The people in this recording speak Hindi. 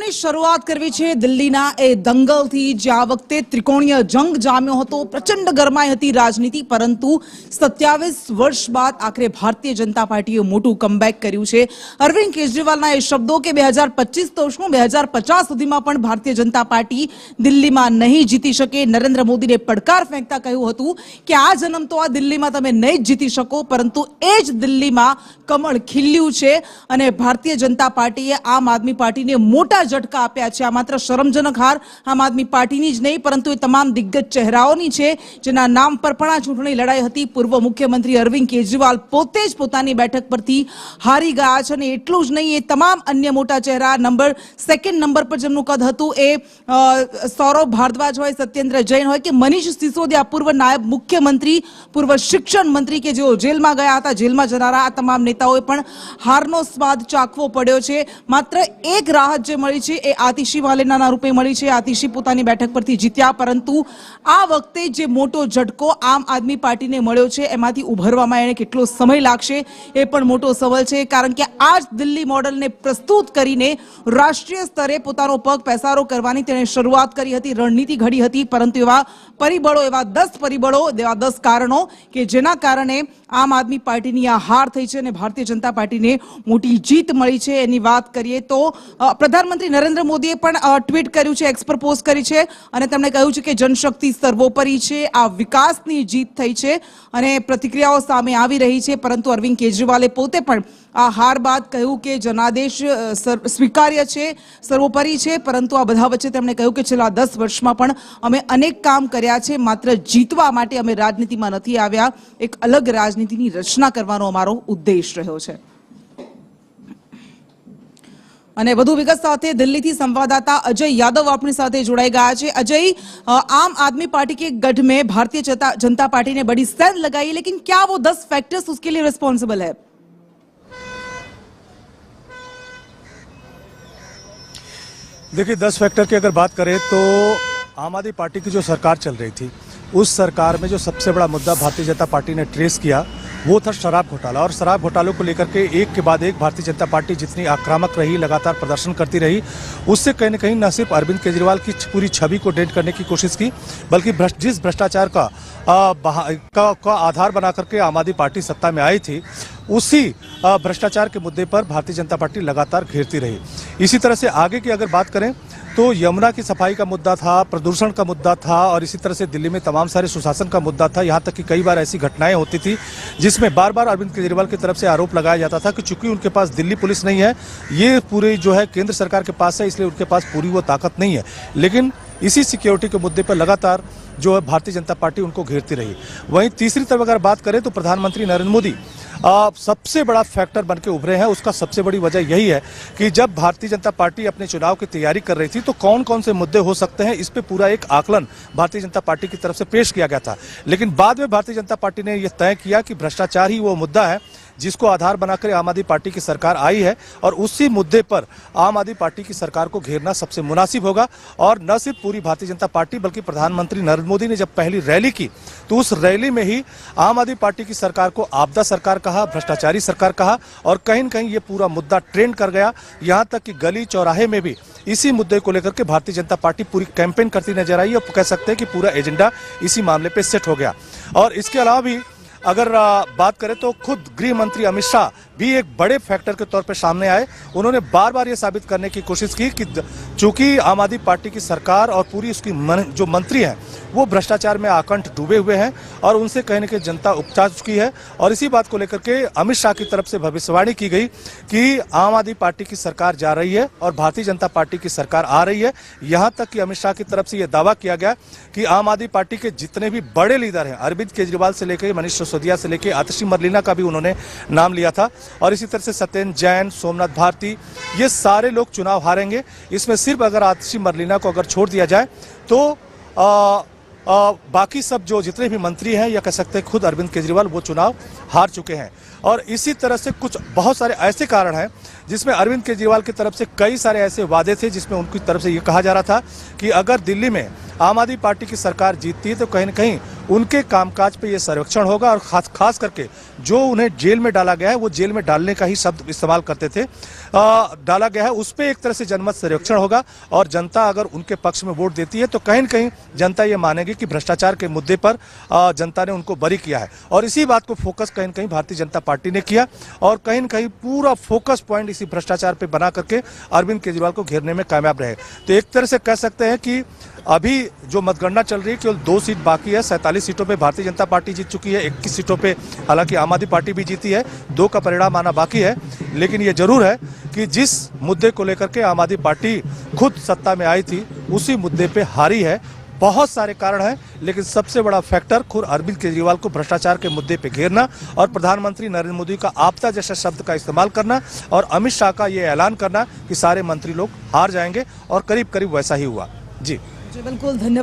સમાચારોની શરૂઆત કરવી છે દિલ્હીના એ દંગલથી જે આ વખતે ત્રિકોણીય જંગ જામ્યો હતો। પ્રચંડ ગરમાઈ હતી રાજનીતિ, પરંતુ 27 વર્ષ બાદ આખરે ભારતીય જનતા પાર્ટીએ મોટું કમબેક કર્યું છે। અરવિંદ કેજરીવાલના એ શબ્દો કે 2025 તો શું 2050 સુધીમાં પણ ભારતીય જનતા પાર્ટી દિલ્હીમાં નહીં જીતી શકે। નરેન્દ્ર મોદીને પડકાર ફેંકતા કહ્યું હતું કે આ જન્મ તો આ દિલ્હીમાં તમે નહીં જીતી શકો, પરંતુ એ જ દિલ્હીમાં કમળ ખીલ્યું છે અને ભારતીય જનતા પાર્ટીએ આમ આદમી પાર્ટીને મોટા ઝટકા આપ્યા છે। આ માત્ર શરમજનક હાર આમ આદમી પાર્ટીની જ નહીં, પરંતુ એ તમામ દિગ્ગજ ચહેરાઓની છે જેના નામ પર પણ આ ચૂંટણી લડાઈ હતી। પૂર્વ મુખ્યમંત્રી અરવિંદ કેજરીવાલ પોતે જ પોતાની બેઠક પરથી હારી ગયા છે અને એટલું જ નહીં, એ તમામ અન્ય મોટા ચહેરા સેકન્ડ નંબર પર જેમનું કદ હતું એ સૌરભ ભારદ્વાજ હોય, સત્યેન્દ્ર જૈન હોય કે મનીષ સિસોદિયા, પૂર્વ નાયબ મુખ્યમંત્રી, પૂર્વ શિક્ષણ મંત્રી કે જેઓ જેલમાં ગયા હતા, જેલમાં જનારા આ તમામ નેતાઓએ પણ હારનો સ્વાદ ચાખવો પડ્યો છે। માત્ર એક રાહત જે મળી છે એ આતિશી વાલેનાના રૂપે મળી છે। આતિશી પોતાની બેઠક પરથી જીત્યા, પરંતુ આ વખતે જે મોટો ઝટકો આમ આદમી પાર્ટીને મળ્યો છે એમાંથી ઉભરવામાં એને કેટલો સમય લાગશે એ પણ મોટો સવાલ છે। કારણ કે આ જ દિલ્હી મોડલને પ્રસ્તુત કરીને રાષ્ટ્રીય સ્તરે પોતાનો પગ પેસારો કરવાની તેણે શરૂઆત કરી હતી, રણનીતિ ઘડી હતી, પરંતુ એવા પરિબળો, એવા 10 પરિબળો, એવા 10 કારણો કે જેના કારણે આમ આદમી પાર્ટીની આ હાર થઈ છે અને ભારતીય જનતા પાર્ટીને મોટી જીત મળી છે। એની વાત કરીએ તો પ્રધાનમંત્રી નરેન્દ્ર મોદીએ પણ ટ્વીટ કર્યું છે, એક્સ પર પોસ્ટ કરી છે અને તેમણે કહ્યું છે કે જનશક્તિ સર્વોપરી છે, આ વિકાસની જીત થઈ છે અને પ્રતિક્રિયાઓ સામે આવી રહી છે। પરંતુ અરવિંદ કેજરીવાલે પોતે પણ આ હાર બાદ કહ્યું કે જનાદેશ સ્વીકાર્ય છે, સર્વોપરી છે, પરંતુ આ બધા વચ્ચે તેમણે કહ્યું કે છેલ્લા 10 વર્ષમાં પણ અમે અનેક કામ કર્યા છે, માત્ર જીતવા માટે અમે રાજનીતિમાં નથી આવ્યા, એક અલગ રાજનીતિની રચના કરવાનો અમારો ઉદ્દેશ રહ્યો છે। અને વધુ વિગત સાથે दिल्ली संवाददाता अजय यादव अपनी साथ जोड़ाई गया है। अजय, आम आदमी पार्टी के गढ़ में भारतीय जनता पार्टी ने बड़ी सेंध लगाई, लेकिन क्या वो 10 फैक्टर्स उसके लिए रिस्पॉन्सिबल है? देखिए, 10 फैक्टर की अगर बात करें तो आम आदमी पार्टी की जो सरकार चल रही थी, उस सरकार में जो सबसे बड़ा मुद्दा भारतीय जनता पार्टी ने ट्रेस किया वो था शराब घोटाला। और शराब घोटालों को लेकर के एक के बाद एक भारतीय जनता पार्टी जितनी आक्रामक रही, लगातार प्रदर्शन करती रही, उससे कहीं न कहीं न सिर्फ अरविंद केजरीवाल की पूरी छवि को डेंट करने की कोशिश की, बल्कि जिस भ्रष्टाचार का आधार बना करके आम आदमी पार्टी सत्ता में आई थी, उसी भ्रष्टाचार के मुद्दे पर भारतीय जनता पार्टी लगातार घेरती रही। इसी तरह से आगे की अगर बात करें तो यमुना की सफाई का मुद्दा था, प्रदूषण का मुद्दा था, और इसी तरह से दिल्ली में तमाम सारे सुशासन का मुद्दा था। यहाँ तक कि कई बार ऐसी घटनाएं होती थी जिसमें बार बार अरविंद केजरीवाल की तरफ से आरोप लगाया जाता था कि चूंकि उनके पास दिल्ली पुलिस नहीं है, ये पूरी जो है केंद्र सरकार के पास है, इसलिए उनके पास पूरी वो ताकत नहीं है। लेकिन इसी सिक्योरिटी के मुद्दे पर लगातार जो है भारतीय जनता पार्टी उनको घेरती रही। वहीं तीसरी तरफ अगर बात करें तो प्रधानमंत्री नरेंद्र मोदी सबसे बड़ा फैक्टर बन के उभरे हैं। उसका सबसे बड़ी वजह यही है कि जब भारतीय जनता पार्टी अपने चुनाव की तैयारी कर रही थी तो कौन कौन से मुद्दे हो सकते हैं, इस पे पूरा एक आकलन भारतीय जनता पार्टी की तरफ से पेश किया गया था। लेकिन बाद में भारतीय जनता पार्टी ने यह तय किया कि भ्रष्टाचार ही वो मुद्दा है जिसको आधार बनाकर आम आदमी पार्टी की सरकार आई है, और उसी मुद्दे पर आम आदमी पार्टी की सरकार को घेरना सबसे मुनासिब होगा। और न सिर्फ पूरी भारतीय जनता पार्टी बल्कि प्रधानमंत्री नरेंद्र मोदी ने जब पहली रैली की तो उस रैली में ही आम आदमी पार्टी की सरकार को आपदा सरकार कहा, भ्रष्टाचारी सरकार कहा, और कहीं न कहीं ये पूरा मुद्दा ट्रेंड कर गया। यहाँ तक कि गली चौराहे में भी इसी मुद्दे को लेकर के भारतीय जनता पार्टी पूरी कैंपेन करती नजर आई, और कह सकते हैं कि पूरा एजेंडा इसी मामले पे सेट हो गया। और इसके अलावा भी अगर बात करें तो खुद गृह मंत्री अमित शाह भी एक बड़े फैक्टर के तौर पर सामने आए। उन्होंने बार बार ये साबित करने की कोशिश की कि चूंकि आम आदमी पार्टी की सरकार और पूरी उसकी जो मंत्री हैं वो भ्रष्टाचार में आकंठ डूबे हुए हैं और उनसे कहीं न कहीं जनता उपजा चुकी है। और इसी बात को लेकर के अमित शाह की तरफ से भविष्यवाणी की गई कि आम आदमी पार्टी की सरकार जा रही है और भारतीय जनता पार्टी की सरकार आ रही है। यहाँ तक कि अमित शाह की तरफ से यह दावा किया गया कि आम आदमी पार्टी के जितने भी बड़े लीडर हैं, अरविंद केजरीवाल से लेकर मनीष सिसोदिया से लेकर आतिशी मरलेना का भी उन्होंने नाम लिया था, और इसी तरह से सत्येंद्र जैन, सोमनाथ भारती, ये सारे लोग चुनाव हारेंगे। इसमें सिर्फ अगर आतिशी मरलेना को अगर छोड़ दिया जाए तो बाकी सब जो जितने भी मंत्री हैं या कह सकते हैं खुद अरविंद केजरीवाल वो चुनाव हार चुके हैं। और इसी तरह से कुछ बहुत सारे ऐसे कारण हैं जिसमें अरविंद केजरीवाल की तरफ से कई सारे ऐसे वादे थे जिसमें उनकी तरफ से ये कहा जा रहा था कि अगर दिल्ली में आम आदमी पार्टी की सरकार जीतती है तो कहीं न कहीं उनके कामकाज पे ये सर्वेक्षण होगा और खास करके जो उन्हें जेल में डाला गया है वो जेल में डालने का ही शब्द इस्तेमाल करते थे, डाला गया है उस पर एक तरह से जनमत सर्वेक्षण होगा और जनता अगर उनके पक्ष में वोट देती है तो कहीं न कहीं जनता ये मानेगी कि भ्रष्टाचार के मुद्दे पर जनता ने उनको बरी किया है। और इसी बात को फोकस कहीं न कहीं भारतीय जनता पार्टी ने किया और कहीं न कहीं पूरा फोकस पॉइंट इसी भ्रष्टाचार पर बना करके अरविंद केजरीवाल को घेरने में कामयाब रहे। तो एक तरह से कह सकते हैं कि अभी जो मतगणना चल रही है केवल 2 सीट बाकी है। 47 सीटों पे भारतीय जनता पार्टी जीत चुकी है, 21 सीटों पे हालांकि आम आदमी पार्टी भी जीती है, 2 का परिणाम आना बाकी है। लेकिन ये जरूर है कि जिस मुद्दे को लेकर के आम आदमी पार्टी खुद सत्ता में आई थी उसी मुद्दे पे हारी है। बहुत सारे कारण हैं लेकिन सबसे बड़ा फैक्टर खुद अरविंद केजरीवाल को भ्रष्टाचार के मुद्दे पे घेरना और प्रधानमंत्री नरेंद्र मोदी का आपदा जैसा शब्द का इस्तेमाल करना और अमित शाह का ये ऐलान करना कि सारे मंत्री लोग हार जाएंगे और करीब करीब वैसा ही हुआ। जी बिल्कुल, धन्यवाद।